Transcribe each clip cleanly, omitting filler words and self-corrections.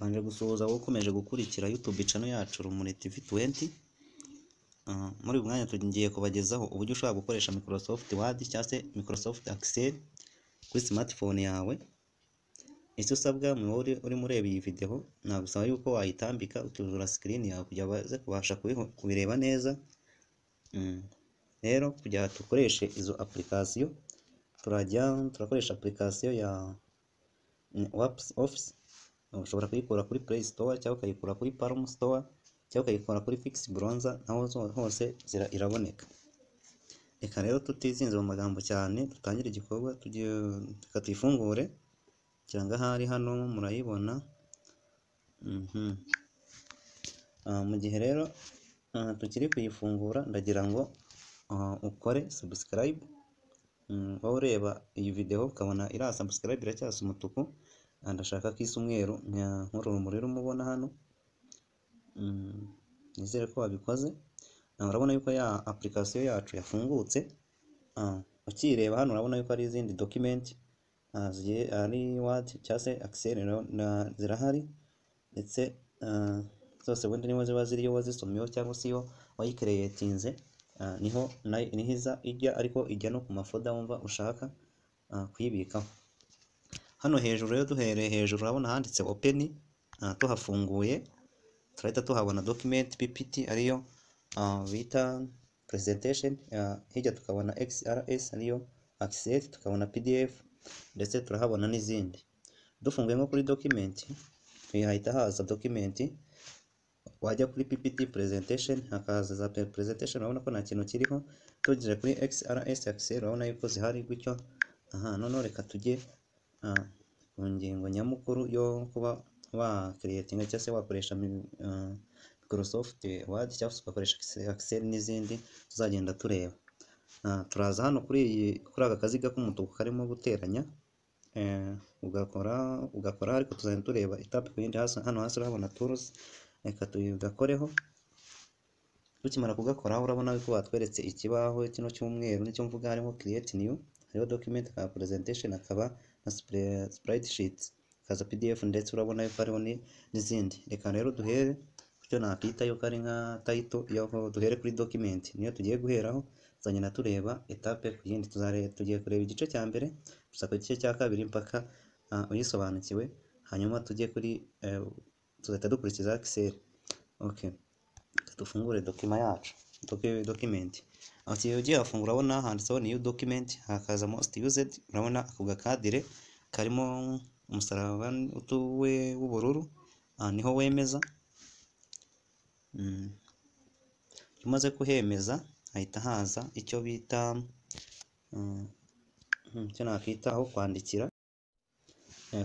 Banje gusuhuza wowe ukomeje gukurikira YouTube channel yacu Rumuri TV 20. Muri uyu mwanya tugiye kubagezaho uburyo ushobora gukoresha Microsoft Word cyangwa se Microsoft Excell kuri smartphone yawe. Icyo usabwa mu uri mureba iyi video nagusaba yuko wayitambika utuzura screen yawe kugira baze kubasha kubireba neza. Rero kugira dukoreshe izo application turakoresha application ya Office. Ushobora kuyikora kuri Play Store cyangwa ukayikora kuri Palm Store cyangwa ukayikora kuri Fix Browser, naho hose iraboneka. Reka rero tutizinze mu magambo cyane dutangire igikorwa tuyifungure cyangwa hari hano murayibona. Mu gihe rero tukiri kuyifungura ndagira ngo ukore subscribe. Wowe ureba iyi video ukabona ira subscribe iracyasa umutuku, ndashaka ko isa umweru nk'urumuri rumubona hano. Nizere ko wabikoze. Urabona yuko ya application yacu yafungutse. Ukireba hano urabona yuko ari izindi document ari Word cyangwa se Excel zirahari, ndetse zose wenda niho ziba ziriyo wazisomyeho cyangwa se iyo wayicreatinze, niho iza ijya, ariko ijya no ku mafoda wumva ushaka kuyibikaho. Hano hejuru rero duhereye hejuru urabona handitse open. Tuhafunguye turahita tuhabona document PPT ariyo bita presentation. Hirya tukabona XLS ariyo Excel, tukabona PDF, ndetse turahabona n'izindi. Dufunguye nko kuri document hahita haza document, wajya kuri PPT presentation hakaza za presentation, urabona ko nta kintu kiriho. Tugeze kuri XLS Excel urabona yuko zihari gutyo. None reka tujye ku ngingo nyamukuru yo kuba wa creating cyangwa se wakoresha Microsoft Word cyangwa se ugakoresha Excel n'izindi tuzagenda tureba. Turaza hano kuri aka kaziga k'umutuku karimo guteranya, ugakora, ariko tuzagenda tureba etape ku yindi. Hano hasi urabona tools, reka tugakoreho. Tukimara kugakora urabona ko batweretse ikibaho kino cy'umweru nicyo mvuga, harimo create new, hariho document ka presentation, akaba na spreadsheet, kaza PDF, ndetse urabona yuko hariho n'izindi. Reka rero duhere kucyo nakita yuko ari nka title yaho. Duhere kuri document, niyo tugiye guheraho, tuzagenda tureba etape ku yindi. Tugiye kureba igice cya mbere gusa ku gice cya kabiri mpaka uyisobanukiwe, hanyuma tujye kuri tuzahita dukurikiza Excel. Okay, dufungure document yacu, document. Aho ugiye afungura urabona handitseho new document, hakaza most used. Urabona ako gakadire karimo umusaraba utuwe w'ubururu, niho wemeza. Umaze kuhemeza hahita haza icyo bita icyo nakita aho kwandikira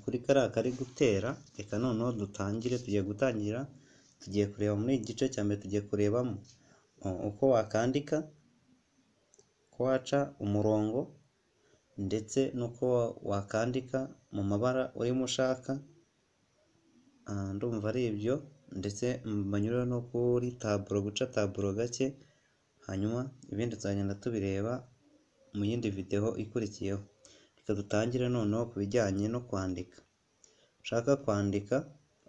kuri kariya kari gutera. Reka noneho dutangire. Tugiye kureba muri igice cya mbere, tugiye kurebamo uko wakandika, ko waca umurongo, ndetse nuko wakandika mu mabara urimo ushaka. Ndumva ari ibyo, ndetse banyura no kuri taburo, guca taburo gake. Hanyuma ibindi tuzagenda tubireba mu yindi video ikurikiyeho. Reka dutangire noneho ku bijyanye no kwandika. Ushaka kwandika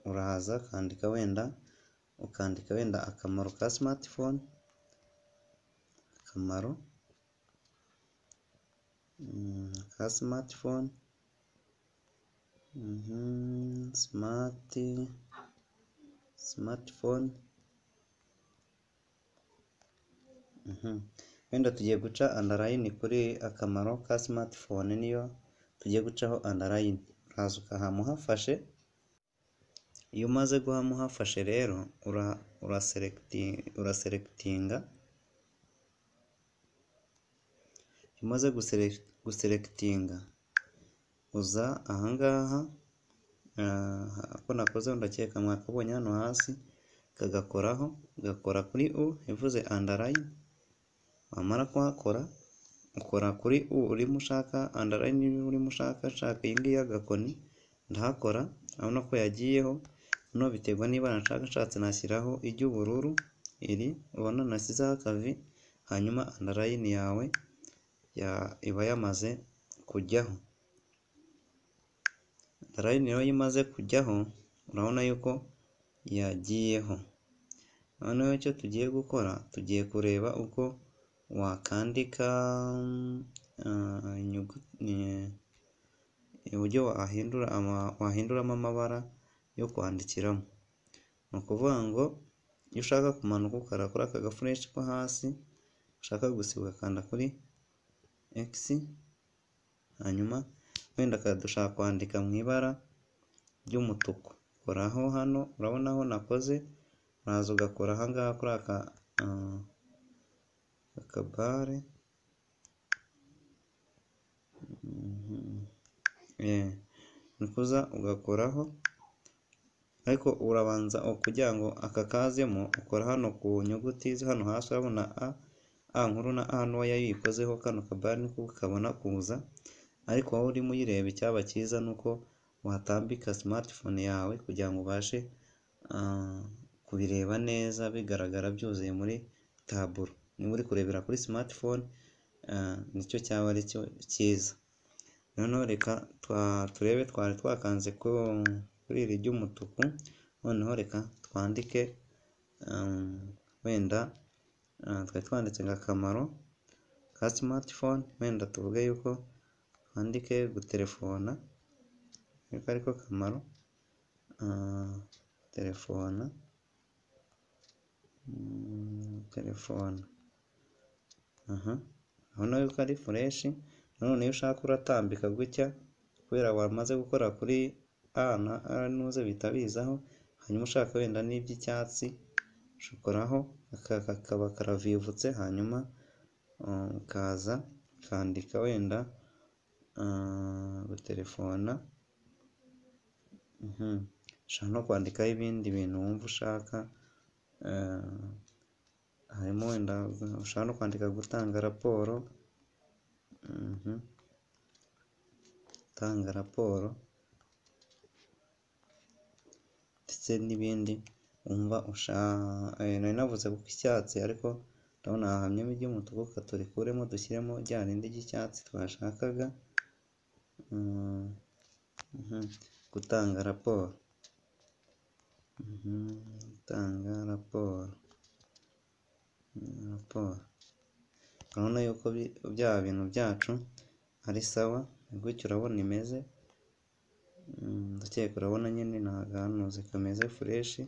urahaza ukandika wenda akamaro ka smartphone, akamaro ka smartphone, smartphone. Wenda tugiye guca underline kuri akamaro ka smartphone, niyo tugiye gucaho underline. Uraza ukahamuhafashe. Iyo umaze guhamuhafashe rero uraselectinga. Iyo umaze guselectinga uza ahangaha, ako nakoze ndakeka mwakabonye hano hasi, kagakoraho, ugakora kuri u ivuze underline. Wamara kuhakora ukora kuri u urimo ushaka, underline urimo ushaka, nshaka iyi ngiyi y'agakoni, ndahakora. Urabona ko yagiyeho. No biterwa niba nshatse nashyiraho iry'ubururu, iri ubona nasizeho akavi, hanyuma underline yawe iba yamaze kujyaho. Underline rero imaze kujyaho urabona yuko yagiyeho. Noneho icyo tugiye gukora, tugiye kureba uko wakandika uburyo wahinduramo amabara yo kwandikiramo. Ni ukuvuga ngo iyo ushaka kumanuka ukora kuri aka gafureshi ko hasi, ushaka gusiba ugakanda kuri X, hanyuma wenda dushaka kwandika mu ibara ry'umutuku, koraho hano, urabona aho nakoze, uraza ugakora aha ngaha kuri aka akabare, nikuza ugakoraho, ariko urabanza kugira ngo aka kazemo, ukora hano ku nyuguti hano hasi, urabona A nkuru na A ntoya yikozeho, kano kabare niko kabona kuza, ariko wowe urimo uyireba, icyaba cyiza nuko watambika smartphone yawe kugira ngo ubashe kubireba neza bigaragara byuzuye muri taburo. Niba uri kurebera kuri smartphone, nicyo cyaba ari cyo cyiza. Noneho reka turebe, twari twakanze kuri iri ry'umutuku, noneho reka twandike wenda twari twanditse akamaro ka smartphone, wenda tuvuge yuko twandike gutelefona, ariko ariko kamaro telefona, urabona yuko ari fureshi. None iyo ushaka uratambika gutya, kubera wamaze gukora kuri A na A nuze bihita bizaho, hanyuma ushaka wenda n'iby'icyatsi ukoraho, kakaba karavivutse, hanyuma ukaza ukandika wenda gutelefona, ushaka no kwandikaho ibindi bintu wumva ushaka, harimo wenda ushaka no kwandika gutanga raporo, gutanga raporo, ndetse n'ibindi wumva ushaka. Nari navuze kuko icyatsi, ariko ndabona hahamyemo iry'umutuku, katurikuremo dushyiremo rya rindi ry'icyatsi twashakaga, gutanga raporo, gutanga raporo. Urabona yuko bya bintu byacu ari sawa, gutyo urabona imeze, ndakeka urabona nyine ni agahanuzi kameze fureshi,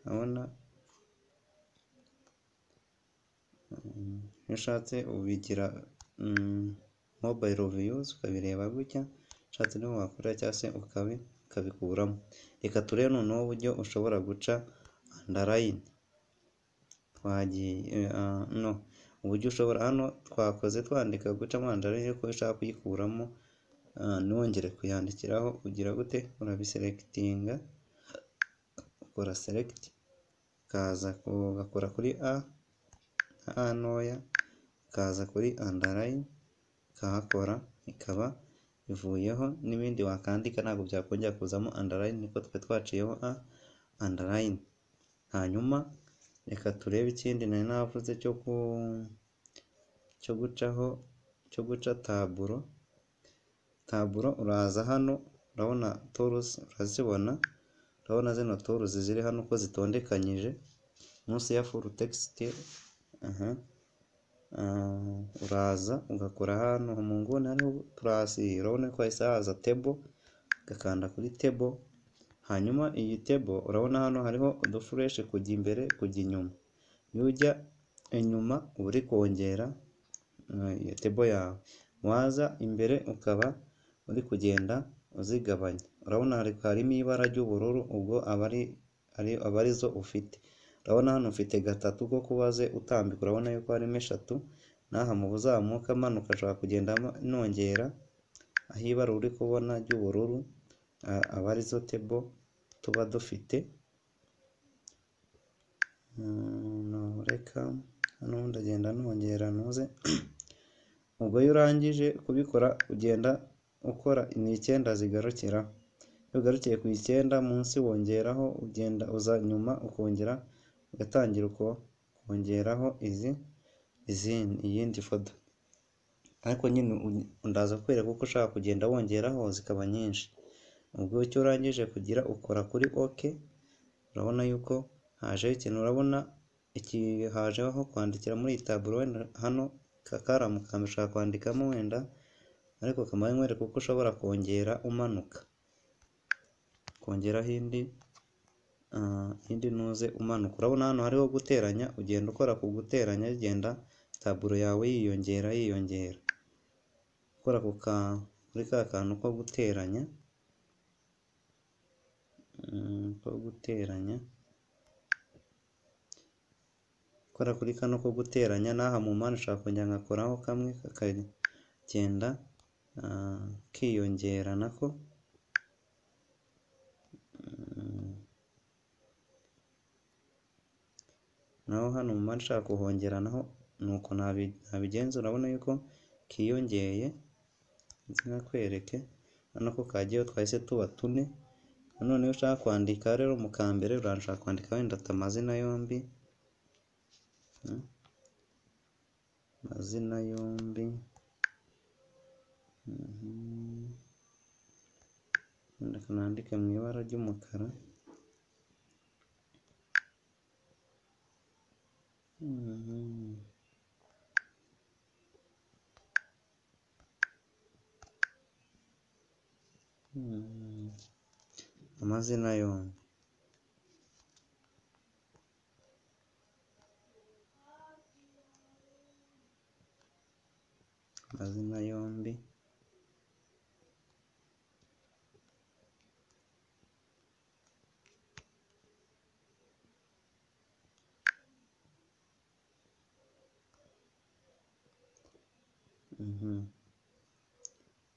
urabona. Iyo ushatse ubigira mobile views ukabireba gutya, ushatse niho wakorera cyangwa se ukabikuramo. Reka turebe noneho uburyo ushobora guca underline. Uburyo ushobora, hano twakoze twandika gucamo underline, ariko ushaka kuyikuramo ntiwongere kuyandikiraho, ugira gute, urabiselectinga, ukora select, ukaza ugakora kuri A ntoya, ukaza kuri underline, ukahakora, ikaba ivuyeho. N'ibindi wakandika ntabwo byakongera kuzamo underline, niko twe twaciyeho underline. Hanyuma reka turebe ikindi nari navuze cyo guca taburo. Uraza hano, urabona tools, urazibona, urabona zino tools ziri hano uko zitondekanyije munsi ya full text. Uraza ugakora hano mu nguni hariho plus, urabona ko hahise haza table, ugakanda kuri table. Hanyuma iyi table urabona hano hariho udufureshi kujya imbere, kujya inyuma. Iyo ujya inyuma uba uri kongera iyo table yawe, waza imbere ukaba uri kugenda uzigabanya. Urabona harimo ibara ry'ubururu, ubwo aba ari zo ufite. Urabona hano ufite gatatu ko kubaze utambika, urabona yuko harimo 3, n'aha mu buzamuka manuka ashobora kugenda nongera aho ibara uri kubona ry'ubururu, aba ari zo table tuba dufite. Reka hano ndagenda nongera ntuze. Ubwo iyo urangije kubikora ugenda ukora ni 9 zigarukiraho. Iyo ugarukiye ku 9 munsi wongeraho, ugenda uza nyuma ukongera ugatangira kongeraho iyindi foda. Ariko nyine ndaza kwereka uko ushaka kugenda wongeraho zikaba nyinshi. ubwo icyo urangije kugira ukora kuri OK. Urabona yuko hajeho ikintu, urabona iki hajeho aho kwandikira muri iyi taburo. Wenda hano kakaramu kantu ushaka kwandikamo wenda, ariko kamaye nkwereka uko ushobora kongera umanuka, kongeraho indi ntuze umanuka. Urabona hano hariho guteranya, ugenda ukora ku guteranya bigenda taburo yawe yiyongera ukora kuri ka kantu ko guteranya, ukora kuri kano ko guteranya. N'aha mu mpande ushaka kongera ngakoraho kamwe kakagenda kiyongera nako. Naho hano mu mpande ushaka kuhongera naho nuko nabigenza. Urabona yuko kiyongeye, nkakwereke hano ko kagiyeho, twahise tuba 4. Nanone iyo ushaka kwandika rero mu kambere urashaka kwandika wenda amazina yombi, amazina yombi, wenda kanandike mu ibara ry'umukara, amazina yombi, amazina yombi.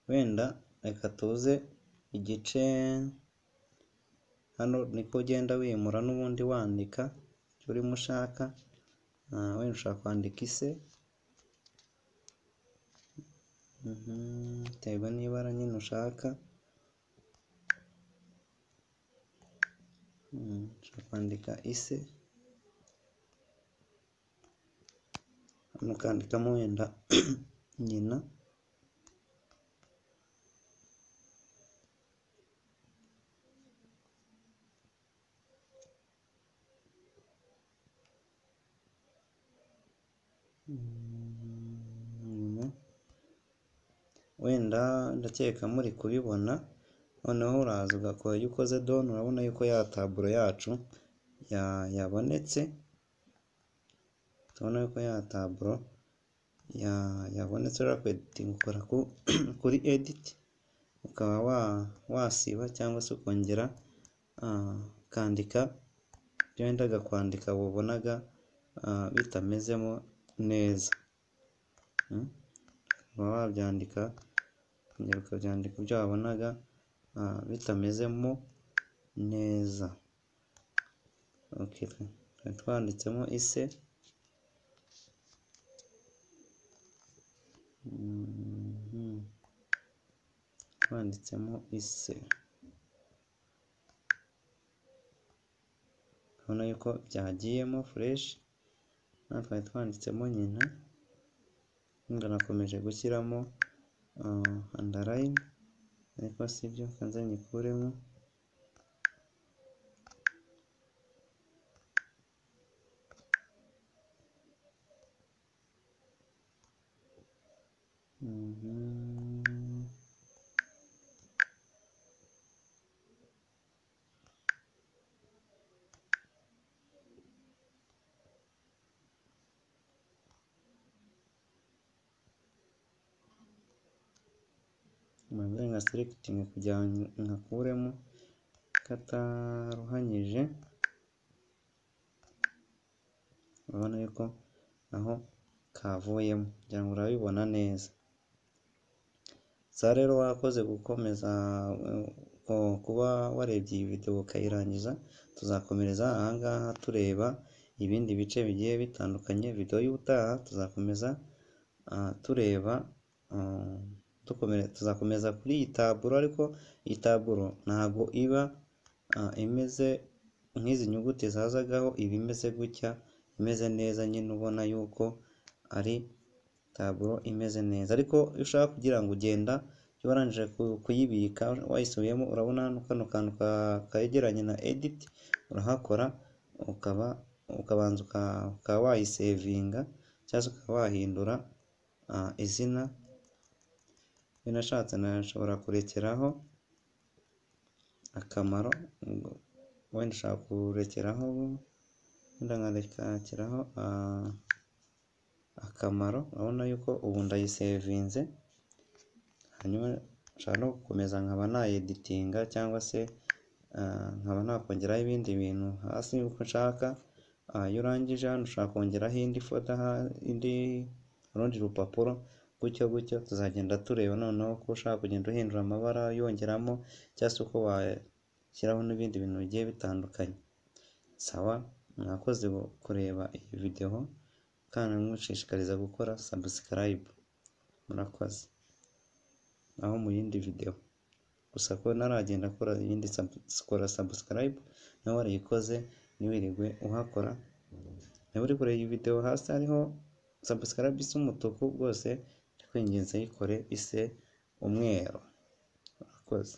Wenda reka tuze igice. Hano niko ugenda wimura n'ubundi wandika icyo urimo ushaka. Wenda ushaka kwandika ise, biterwa n'ibara nyine ushaka. Ushaka kwandika ise, hano ukandikamo wenda nyina. Wenda ndakeka muri kubibona. Noneho uraza ugakora iyo ukoze done, urabona yuko ya taburo yacu yabonetse. Turabona yuko ya taburo yabonetse. Urakweditinga, ukora kuri edit, ukaba wasiba cyangwa se ukongera ukandika ibyo wendaga kwandika wabonaga bitamezemo neza. Ukaba wabyandika, ukongera ukabyandika ibyo wabonaga bitamezemo neza. Twanditsemo ise, twanditsemo ise. Urabona yuko byagiyemo fresh. Twari twanditsemo nyina, nakomeje gushyiramo underline, ariko sibyo, kanze nyikuremo. Maze nka selecting kugira ngo nkakuremo kataruhanyije. Urabona yuko aho kavuyemo, kugira ngo urabibona neza. Rero wakoze gukomeza kuba warebye iyi video ukayirangiza. Tuzakomereza ahangaha tureba ibindi bice bigiye bitandukanye. Video y'ubutaha tuzakomeza tureba tuzakomeza kuri iyi taburo, ariko iyi taburo ntabwo iba imeze nk'izi nyuguti zazagaho, iba imeze gutya, imeze neza nyine, ubona yuko ari taburo imeze neza. Ariko iyo ushaka kugira ngo ugenda iyo warangije kuyibika wayisubiyemo, urabona hano kano kantu kegeranye na edit, urahakora ukabanza ukaba wayisevinga cyangwa se ukaba wahindura izina. Iyo nashatse nashobora kurekeraho akamaro, wenda ushaka kurekeraho, wenda nkarekeraho akamaro. Urabona yuko ubu ndayisevinze, hanyuma nshaka no gukomeza nkaba nayeditinga cyangwa se nkaba nakongeraho ibindi bintu hasi uko nshaka. Iyo urangije hano ushaka kongeraho indi foto, urundi rupapuro, gutyo tuzagenda tureba noneho ko ushaka kugenda uhindura amabara yongeramo cyangwa se uko washyiraho n'ibindi bintu bigiye bitandukanye. Sawa, mwakoze kureba iyi video kandi mushishikariza gukora subscribe. Murakoze. Aho mu yindi video, gusa ko naragenda akora iyindi subscribe, nawe warayikoze ntiwirirwe uhakora. Niba uri kureba iyi video hasi hariho subscribe isa umutuku, rwose ndakwinginze yikore ise umweru. Murakoze.